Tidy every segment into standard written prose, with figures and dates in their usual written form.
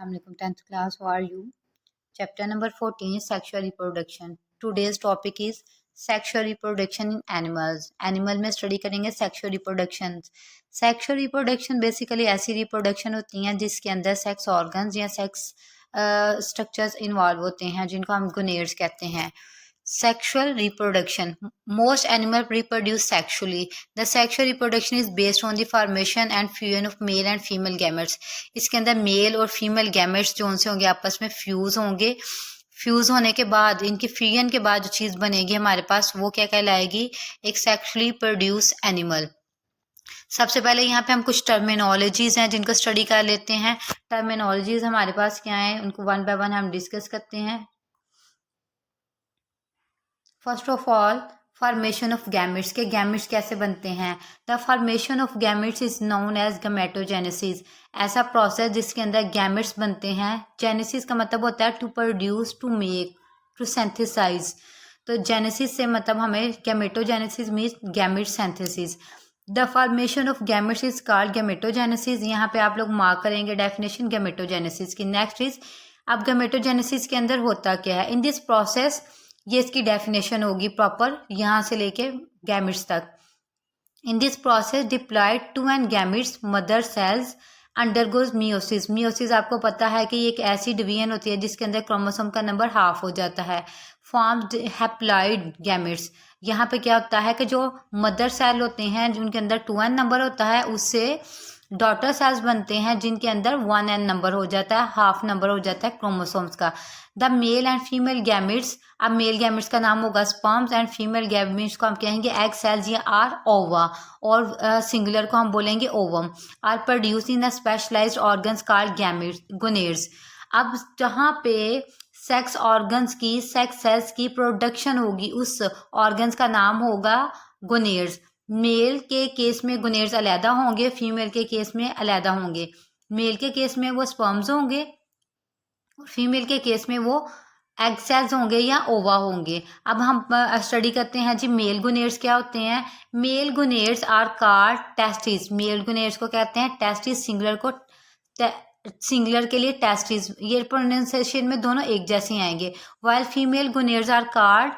Assalamualaikum 10th class. How are you? Chapter number 14 is sexual reproduction. Today's topic is sexual reproduction in animals. Animal में study करेंगे sexual reproduction. Sexual reproduction basically ऐसी reproduction होती हैं जिसके अंदर sex organs या sex structures involve होते हैं जिनको हम गोनेड्स कहते हैं. Sexual reproduction. Most animals reproduce sexually. The sexual reproduction is based on the formation and fusion of male and female gametes. इसके अंदर मेल और फीमेल गैमेट्स जो उनसे होंगे आपस में फ्यूज होंगे. फ्यूज होने के बाद इनके फ्यूजन के बाद जो चीज़ बनेगी हमारे पास वो क्या कहलाएगी? एक सेक्सुअली प्रोड्यूस एनिमल. सबसे पहले यहाँ पे हम कुछ टर्मिनोलॉजीज हैं जिनको स्टडी कर लेते हैं. टर्मिनोलॉजीज हमारे पास क्या हैं उनको वन बाय वन हम डिस्कस करते हैं. First of all formation of gametes के गैमेट्स कैसे बनते हैं. The formation of gametes is known as gametogenesis. ऐसा प्रोसेस जिसके अंदर गैमेट्स बनते हैं. जेनेसिस का मतलब होता है to produce, to make, to synthesize. तो जेनेसिस से मतलब हमें gametogenesis means gamete synthesis. The formation of gametes is called gametogenesis. यहाँ पे आप लोग मार्क करेंगे डेफिनेशन गैमेटोजेनेसिस की. नेक्स्ट इज अब गैमेटोजेनेसिस के अंदर होता क्या है. इन दिस प्रोसेस ये इसकी डेफिनेशन होगी प्रॉपर यहाँ से लेके गैमेट्स तक. In this process diploid two N gametes mother cells undergoes meiosis. Meiosis आपको पता है कि ये एक ऐसी डिवीजन होती है जिसके अंदर क्रोमोसोम का नंबर हाफ हो जाता है. Formed haploid gametes. यहाँ पे क्या होता है कि जो मदर सेल होते हैं जिनके अंदर 2n नंबर होता है उससे डॉटर सेल्स बनते हैं जिनके अंदर 1n नंबर हो जाता है, हाफ नंबर हो जाता है क्रोमोसोम्स का. The male and female gametes. अब मेल गैमेट्स का नाम होगा स्पर्म्स एंड फीमेल गैमेट्स को हम कहेंगे एग सेल्स या आर ओवा और सिंगुलर को हम बोलेंगे ovum. Are produce in specialised organs called gametes gonads. अब जहाँ पे सेक्स ऑर्गन्स की सेक्स सेल्स की प्रोडक्शन होगी उस ऑर्गन्स का नाम होगा गोनेड्स. मेल के केस में गोनेड्स अलहदा होंगे, फीमेल के केस में अलहदा होंगे. मेल के केस में वो स्पर्म्स होंगे और फीमेल के केस में वो एग सेल्स होंगे या ओवा होंगे. अब हम स्टडी करते हैं जी मेल गोनेड्स क्या होते हैं. Male gonads are called testis. Male gonads को कहते हैं टेस्टिस. सिंगुलर को सिंगुलर के लिए टेस्टिस. ये प्रोनाउंसिएशन में दोनों एक जैसे आएंगे. While female gonads are called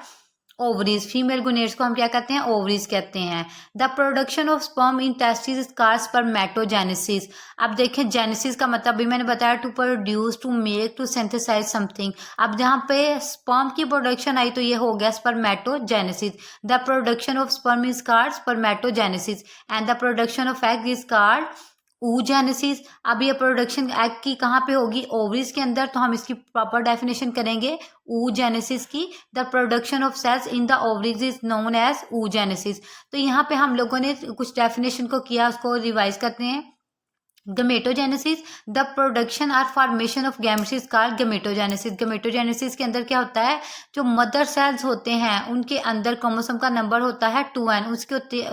ovaries. Female gonads को हम क्या कहते हैं? ओवरीज कहते हैं. The production of sperm in testis is called spermatogenesis. अब देखें जेनेसिस का मतलब भी मैंने बताया to produce, to make, to synthesize something. अब जहाँ पे स्पर्म की प्रोडक्शन आई तो ये हो गया spermatogenesis. The production of sperm is called spermatogenesis and the production of egg is called oogenesis. अब ये प्रोडक्शन एग की कहाँ पे होगी? ओवरीज के अंदर. तो हम इसकी प्रॉपर डेफिनेशन करेंगे oogenesis की. The production of cells in the ovaries is known as oogenesis. तो यहाँ पे हम लोगों ने कुछ डेफिनेशन को किया उसको रिवाइज करते हैं. गैमेटोजेनेसिस द प्रोडक्शन और formation of gametes is called gametogenesis. Gametogenesis के अंदर क्या होता है? जो मदर सेल्स होते हैं उनके अंदर क्रोमोसोम का नंबर होता है 2n.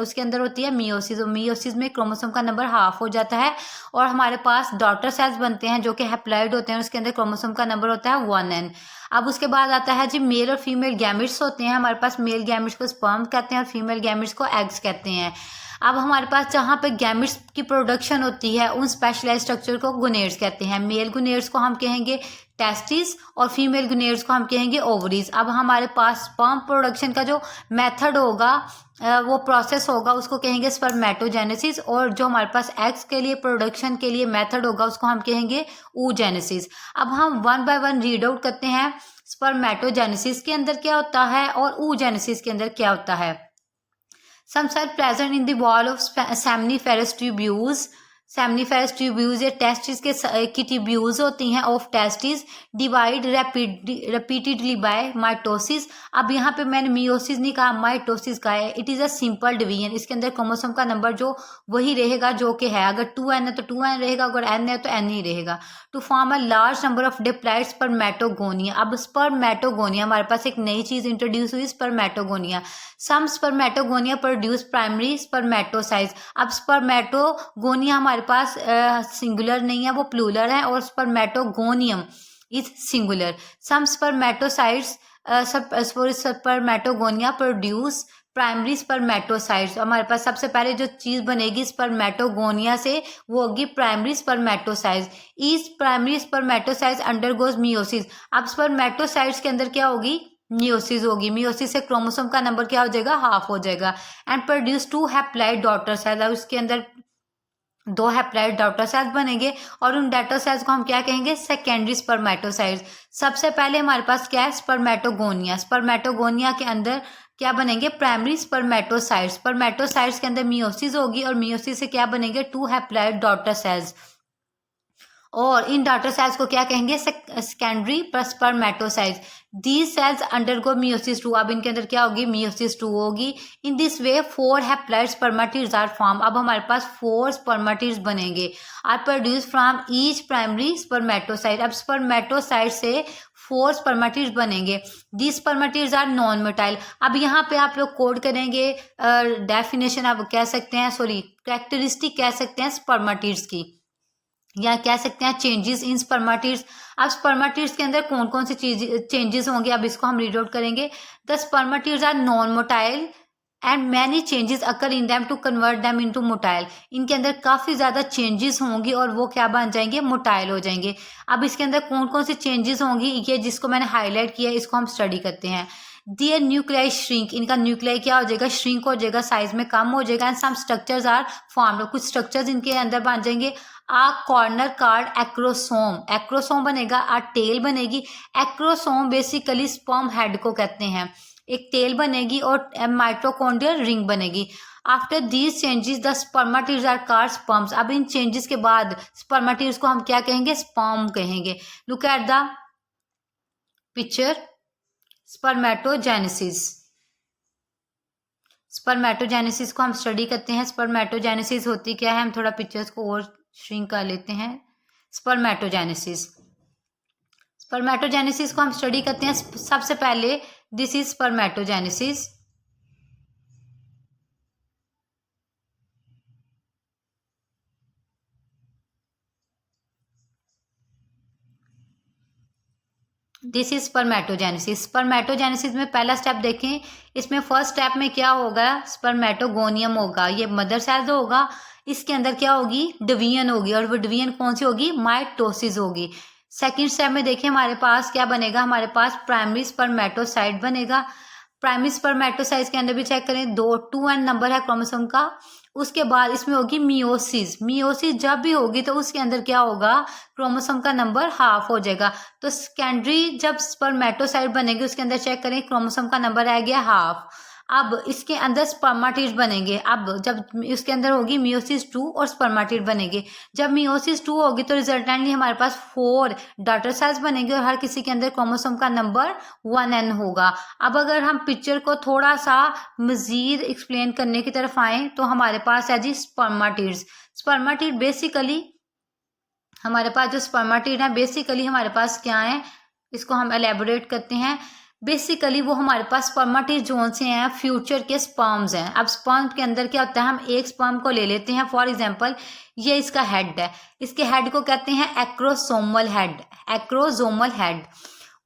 उसके अंदर होती है मियोसिस और मियोसिस में क्रोमोसोम का नंबर हाफ हो जाता है और हमारे पास डॉटर सेल्स बनते हैं जो कि हैप्लॉइड होते हैं. उसके अंदर क्रोमोसोम का नंबर होता है 1n. अब उसके बाद आता है जी मेल और फीमेल गैमेट्स होते हैं. हमारे पास मेल गैमेट्स को स्पर्म कहते हैं और फीमेल गैमेट्स को एग्स कहते हैं. अब हमारे पास जहाँ पे गैमेट्स की प्रोडक्शन होती है उन स्पेशलाइज स्ट्रक्चर को गोनेड्स कहते हैं. मेल गोनेड्स को हम कहेंगे टेस्टिस और फीमेल गोनेड्स को हम कहेंगे ओवरीज. अब हमारे पास स्पर्म प्रोडक्शन का जो मेथड होगा वो प्रोसेस होगा उसको कहेंगे स्पर्मेटोजेनेसिस और जो हमारे पास एग्स के लिए प्रोडक्शन के लिए मेथड होगा उसको हम कहेंगे oogenesis. अब हम one by one read out करते हैं स्पर्मेटोजेनेसिस के अंदर क्या होता है और oogenesis के अंदर क्या होता है. Some cell present in the wall of seminiferous tubules. Seminiferous tubules या टेस्टिस की ट्यूब्यूज होती हैं of testis divide repeatedly by mitosis. अब यहाँ पे मैंने मियोसिस नहीं कहा, माइटोसिस का है. It is a simple division. इसके अंदर क्रोमोसोम का नंबर जो वही रहेगा जो कि है. अगर 2n है तो 2n रहेगा, अगर n है तो n ही रहेगा. To form a large number of diploid spermatogonia. अब स्पर्मेटोगोनिया हमारे पास एक नई चीज़ इंट्रोड्यूस हुई spermatogonia. Some spermatogonia produce primary spermatocytes. अब स्पर्मेटोगोनिया हमारे पास सिंगुलर नहीं है, वो प्लूरल है और spermatogonium is singular. Some spermatocytes spermatogonia produce primary spermatocytes. हमारे पास सबसे पहले जो चीज़ बनेगी स्पर्मेटोगोनिया से वो होगी primary spermatocytes. Each primary spermatocytes undergoes meiosis. अब स्पर्मेटोसाइट्स के अंदर क्या होगी, मियोसिस होगी। मियोसिस से क्रोमोसोम का नंबर क्या हो जाएगा, हाफ हो जाएगा। And produce 2 haploid daughter cell. अब उसके अंदर 2 हैप्लॉइड डॉटर सेल्स बनेंगे और उन डॉटर सेल्स को हम क्या कहेंगे, सेकेंडरी स्पर्मेटोसाइट्स। सबसे पहले हमारे पास क्या है, स्पर्मेटोगोनिया। स्पर्मेटोगोनिया के अंदर क्या बनेंगे, प्राइमरी स्पर्मेटोसाइट्स। स्पर्मेटोसाइट्स के अंदर मियोसिस होगी और मियोसिस से क्या बनेंगे, 2 हैप्लॉइड डॉटर सेल्स। और इन डॉटर सेल्स को क्या कहेंगे, secondary spermatocytes. These cells undergo meiosis 2। अब इनके अंदर क्या होगी, मियोसिस 2 होगी। In this way 4 haploid spermatids are form. अब हमारे पास 4 स्पर्मेटिड्स बनेंगे, are produce from each primary spermatocyte. अब स्पर्मेटोसाइट से 4 स्पर्मेटिड्स बनेंगे। These spermatids are non motile. अब यहाँ पे आप लोग कोड करेंगे डेफिनेशन, आप कह सकते हैं, सॉरी कैरेक्टरिस्टिक कह सकते हैं स्पर्मेटिड्स की, या कह सकते हैं चेंजेस इन स्पर्मेटिड्स। अब स्पर्मेटिड्स के अंदर कौन कौन सी चीज चेंजेस होंगे, अब इसको हम रीड आउट करेंगे। The spermatids are non motile and many changes occur in them to convert them into motile. इनके अंदर काफ़ी ज़्यादा चेंजेस होंगी और वो क्या बन जाएंगे, मोटाइल हो जाएंगे। अब इसके अंदर कौन कौन सी चेंजेस होंगी, ये जिसको मैंने हाईलाइट किया है इसको हम स्टडी करते हैं। दियर न्यूक्लियाई श्रिंक। इनका न्यूक्लियाई क्या हो जाएगा, श्रिंक हो जाएगा, साइज में कम हो जाएगा। And some structures are formed. कुछ स्ट्रक्चर्स इनके अंदर बन जाएंगे। A corner card acrosome. Acrosome बनेगा, आ टेल बनेगी। एक्रोसोम बेसिकली स्पर्म हेड को कहते हैं। एक टेल बनेगी और माइटोकॉन्ड्रियल रिंग बनेगी। After these changes the spermatids are called sperms. अब इन चेंजेस के बाद स्पर्मेटिड्स को हम क्या कहेंगे, स्पर्म कहेंगे। Look at the picture, spermatogenesis. Spermatogenesis को हम स्टडी करते हैं। स्पर्मेटोजेनेसिस होती क्या है, हम थोड़ा पिक्चर्स को और श्रिंक कर लेते हैं। स्पर्मेटोजेनेसिस, स्पर्मेटोजेनेसिस को हम स्टडी करते हैं। सबसे पहले this is spermatogenesis. This is spermatogenesis. Spermatogenesis में पहला स्टेप देखें, इसमें फर्स्ट स्टेप में क्या होगा, स्पर्मेटोगोनियम होगा, ये मदर सेल होगा। इसके अंदर क्या होगी, डिवीजन होगी, और वो डिवीजन कौन सी होगी, माइटोसिस होगी। सेकंड स्टेप में देखें हमारे पास क्या बनेगा, हमारे पास प्राइमरी स्पर्मेटोसाइट बनेगा। प्राइमरी स्पर्मेटोसाइट के अंदर भी चेक करें, 2 नंबर है क्रोमोसोम का। उसके बाद इसमें होगी मियोसिस। मियोसिस जब भी होगी तो उसके अंदर क्या होगा, क्रोमोसोम का नंबर हाफ हो जाएगा। तो सेकेंडरी जब स्पर्मेटोसाइट बनेगी उसके अंदर चेक करें, क्रोमोसोम का नंबर आ गया हाफ। अब इसके अंदर स्पर्मेटिड्स बनेंगे। अब जब इसके अंदर होगी मियोसिस 2 और स्पर्मेटिड बनेंगे। जब मियोसिस 2 होगी तो रिजल्टेंटली हमारे पास 4 डॉटर सेल्स बनेंगे और हर किसी के अंदर क्रोमोसोम का नंबर 1n होगा। अब अगर हम पिक्चर को थोड़ा सा मजीद एक्सप्लेन करने की तरफ आए तो हमारे पास है जी स्पर्मेटिड्स। स्पर्मेटिड बेसिकली हमारे पास जो स्पर्मेटिड है बेसिकली हमारे पास क्या है, इसको हम एलेबोरेट करते हैं। बेसिकली वो हमारे पास स्पर्मेटिड जोन से हैं, फ्यूचर के स्पर्म्स हैं। अब स्पर्म के अंदर क्या होता है, हम एक स्पर्म को ले लेते हैं, फॉर एग्जांपल ये इसका हेड है, इसके हेड को कहते हैं एक्रोसोमल हेड, एक्रोसोमल हेड।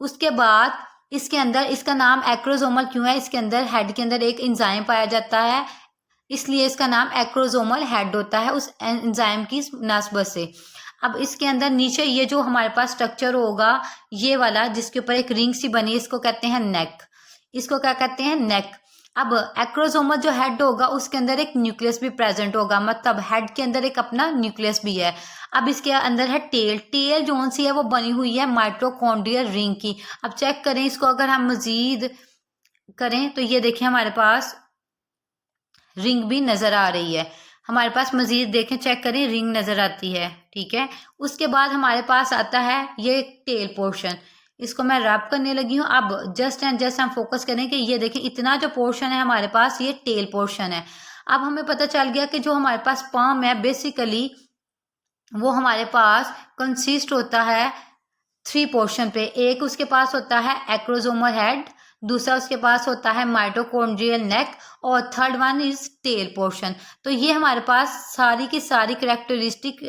उसके बाद इसके अंदर, इसका नाम एक्रोसोमल क्यों है, इसके अंदर हेड के अंदर एक एंजाइम पाया जाता है, इसलिए इसका नाम एक्रोसोमल हेड होता है उस एंजाइम की नस्बत से। अब इसके अंदर नीचे ये जो हमारे पास स्ट्रक्चर होगा ये वाला, जिसके ऊपर एक रिंग सी बनी, इसको कहते हैं नेक। इसको क्या कहते हैं, नेक। अब एक्रोसोमल जो हेड होगा उसके अंदर एक न्यूक्लियस भी प्रेजेंट होगा, मतलब हेड के अंदर एक अपना न्यूक्लियस भी है। अब इसके अंदर है टेल। टेल जोन सी है वो बनी हुई है माइटोकॉन्ड्रियल रिंग की। अब चेक करें इसको, अगर हम मजीद करें तो ये देखिए हमारे पास रिंग भी नजर आ रही है। हमारे पास मजीद देखें, चेक करें, रिंग नजर आती है, ठीक है। उसके बाद हमारे पास आता है ये टेल पोर्शन, इसको मैं रैप करने लगी हूँ। अब जस्ट एंड जस्ट हम फोकस करें कि ये देखें इतना जो पोर्शन है हमारे पास ये टेल पोर्शन है। अब हमें पता चल गया कि जो हमारे पास स्पर्म है बेसिकली वो हमारे पास कंसिस्ट होता है 3 पोर्शन पे। एक उसके पास होता है एक्रोसोमल हेड, दूसरा उसके पास होता है माइटोकॉन्ड्रियल नेक, और third one is tail portion. तो ये हमारे पास सारी की सारी करेक्टरिस्टिक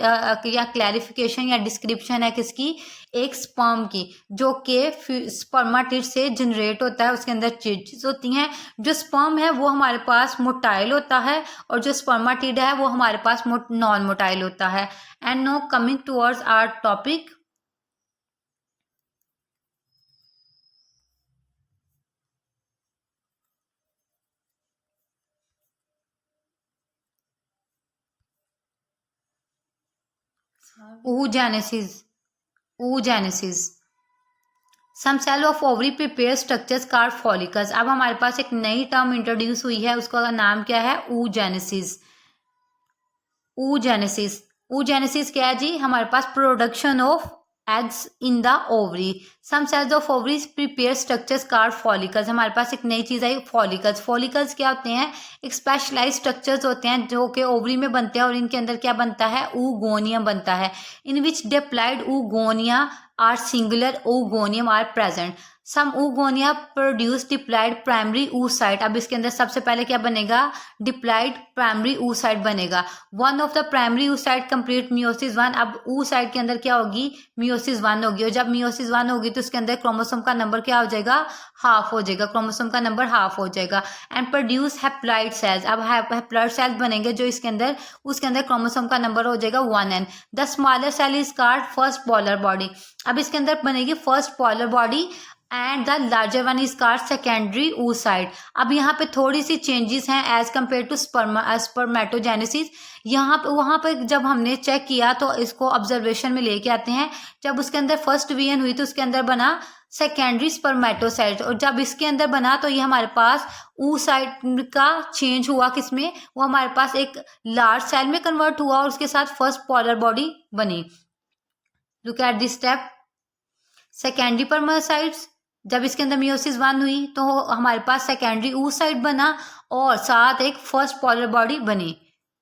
या क्लैरिफिकेशन या डिस्क्रिप्शन है किसकी, एक स्पर्म की, जो कि स्पर्माटिड से जनरेट होता है। उसके अंदर चीजें होती हैं। जो स्पर्म है वो हमारे पास मोटाइल होता है, और जो स्पर्माटिड है वो हमारे पास नॉन मोटाइल होता है। And no coming towards our topic, oogenesis. oogenesis. Some cell of ovary prepare structures called follicles. अब हमारे पास एक नई टर्म इंट्रोड्यूस हुई है, उसका नाम क्या है, oogenesis. oogenesis. oogenesis क्या है जी, हमारे पास production of eggs in the ovary. Some cells of ovaries prepare structures called follicles. हमारे पास एक नई चीज आई फॉलिकल्स। फॉलिकल्स क्या होते हैं, एक स्पेशलाइज स्ट्रक्चर्स होते हैं जो कि ओवरी में बनते हैं, और इनके अंदर क्या बनता है, oogonia बनता है, in which diploid oogonia are singular oogonium are present. Some oogonia produce diploid primary oocyte। अब इसके अंदर सबसे पहले क्या बनेगा, डिप्लॉयड प्राइमरी oocyte बनेगा। One of the primary oocyte complete meiosis 1। अब oocyte के अंदर क्या होगी, मियोसिस 1 होगी, और जब मियोसिस 1 होगी तो उसके अंदर क्रोमोसोम का नंबर क्या हो जाएगा, हाफ हो जाएगा, क्रोमोसोम का नंबर हाफ हो जाएगा। And produce haploid cells. अब हैप्लॉइड सेल्स बनेंगे जो इसके अंदर, उसके अंदर क्रोमोसोम का नंबर हो जाएगा 1n। The smaller cell is called first polar body. अब इसके अंदर बनेगी first polar body, and the larger one is called secondary oocyte। अब यहाँ पे थोड़ी सी चेंजेस हैं एज कम्पेयर टू स्पर्मेटोजेनेसिस। यहाँ पे वहाँ पे जब हमने चेक किया तो इसको ऑब्जर्वेशन में लेके आते हैं। जब उसके अंदर फर्स्ट वीएन हुई तो उसके अंदर बना सेकेंडरी स्पर्मेटोसाइट, और जब इसके अंदर बना तो ये हमारे पास oocyte का चेंज हुआ, किसमें, वो हमारे पास एक लार्ज सेल में कन्वर्ट हुआ, और उसके साथ फर्स्ट पोलर बॉडी बनी। Look at this step. Secondary spermatocytes, जब इसके अंदर मियोसिस 1 हुई तो हमारे पास सेकेंडरी oocyte बना, और साथ एक फर्स्ट पोलर बॉडी बनी।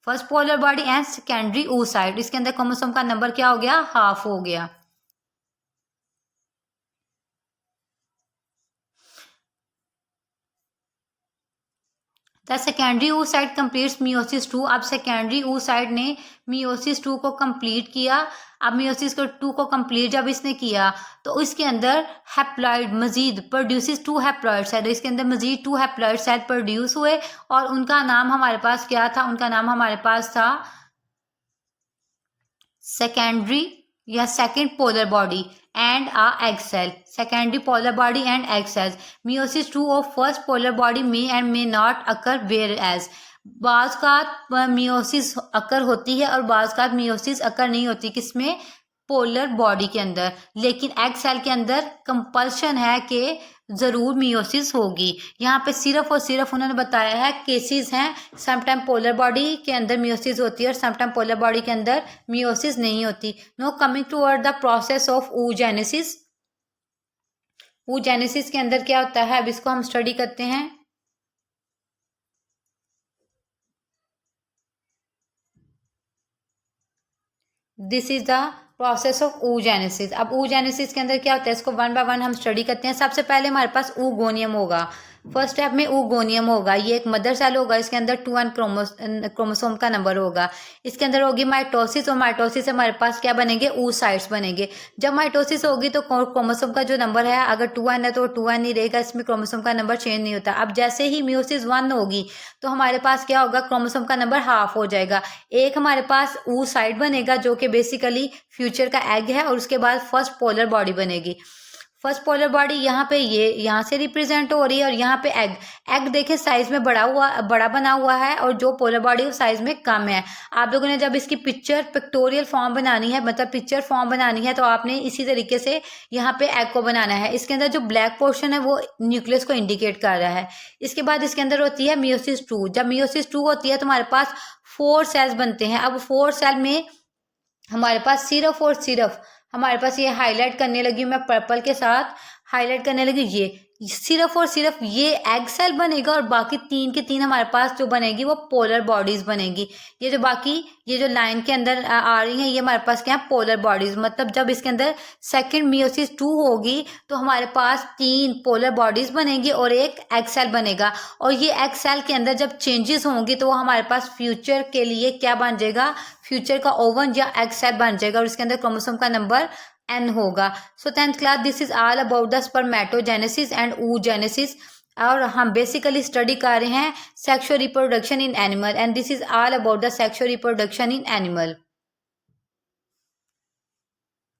First polar body and secondary oocyte, इसके अंदर क्रोमोसोम का नंबर क्या हो गया, हाफ हो गया। The secondary oocyte completes meiosis 2। अब सेकेंडरी oocyte ने मियोसिस 2 को कंप्लीट किया। अब मियोसिस 2 को कंप्लीट जब इसने किया तो इसके अंदर हैप्लॉइड मजीद प्रोड्यूसेस 2 हैप्लॉइड सेल, इसके अंदर मजीद 2 हैप्लॉइड सेल प्रोड्यूस हुए, और उनका नाम हमारे पास क्या था, उनका नाम हमारे पास था सेकेंडरी या second polar body and a egg cell. Secondary polar body and egg cells. Meiosis 2 of first polar body may and may not occur whereas. बाज का मियोसिस अकर होती है और बाज का मियोसिस अकर नहीं होती, किसमें, पोलर बॉडी के अंदर। लेकिन एग सेल के अंदर कंपल्शन है कि जरूर मियोसिस होगी। यहाँ पे सिर्फ और सिर्फ उन्होंने बताया है केसेस हैं, समटाइम पोलर बॉडी के अंदर मियोसिस होती है और समटाइम पोलर बॉडी के अंदर मियोसिस नहीं होती। No coming toward the process of oogenesis। oogenesis के अंदर क्या होता है, अब इसको हम स्टडी करते हैं। This is the process of oogenesis। अब oogenesis के अंदर क्या होता है, इसको वन बाय वन हम स्टडी करते हैं। सबसे पहले हमारे पास oogoनियम होगा। फर्स्ट स्टेप में oogoनियम होगा, ये एक मदर सेल होगा, इसके अंदर 2n क्रोमोसोम का नंबर होगा। इसके अंदर होगी माइटोसिस, और माइटोसिस से हमारे पास क्या बनेंगे, oocytes बनेंगे। जब माइटोसिस होगी तो क्रोमोसोम का जो नंबर है, अगर 2n है तो 2n ही रहेगा, इसमें क्रोमोसोम का नंबर चेंज नहीं होता। अब जैसे ही मियोसिस 1 होगी तो हमारे पास क्या होगा, क्रोमोसोम का नंबर हाफ हो जाएगा। एक हमारे पास oocyte बनेगा जो कि बेसिकली फ्यूचर का एग है, और उसके बाद फर्स्ट पोलर बॉडी बनेगी। फर्स्ट पोलर बॉडी यहाँ पे ये यहाँ से रिप्रेजेंट हो रही है, और यहाँ पे एग देखें साइज में बड़ा बना हुआ है, और जो पोलर बॉडी साइज में कम है। आप लोगों ने जब इसकी पिक्टोरियल फॉर्म बनानी है, मतलब पिक्चर फॉर्म बनानी है, तो आपने इसी तरीके से यहाँ पे एग को बनाना है। इसके अंदर जो ब्लैक पोर्शन है वो न्यूक्लियस को इंडिकेट कर रहा है। इसके बाद इसके अंदर होती है मियोसिस 2। जब मियोसिस 2 होती है तो हमारे पास 4 सेल्स बनते हैं। अब 4 सेल में हमारे पास सिर्फ और सिर्फ हमारे पास ये हाईलाइट करने लगी मैं पर्पल के साथ, हाईलाइट करने लगी ये सिर्फ और सिर्फ ये एग सेल बनेगा और बाकी 3 के 3 हमारे पास जो बनेगी वो पोलर बॉडीज बनेगी। ये जो बाकी ये जो लाइन के अंदर आ रही हैं ये हमारे पास क्या है, पोलर बॉडीज। मतलब जब इसके अंदर सेकंड मियोसिस 2 होगी तो हमारे पास 3 पोलर बॉडीज बनेगी और एक एग सेल बनेगा। और ये एग सेल के अंदर जब चेंजेस होंगी तो वो हमारे पास फ्यूचर के लिए क्या बन जाएगा, फ्यूचर का ओवन या एग सेल बन जाएगा और इसके अंदर क्रोमोसोम का नंबर n होगा। सो 10th class this is all about the spermatogenesis and oogenesis। और हम बेसिकली स्टडी कर रहे हैं sexual reproduction in animal and this is all about the sexual reproduction in animal.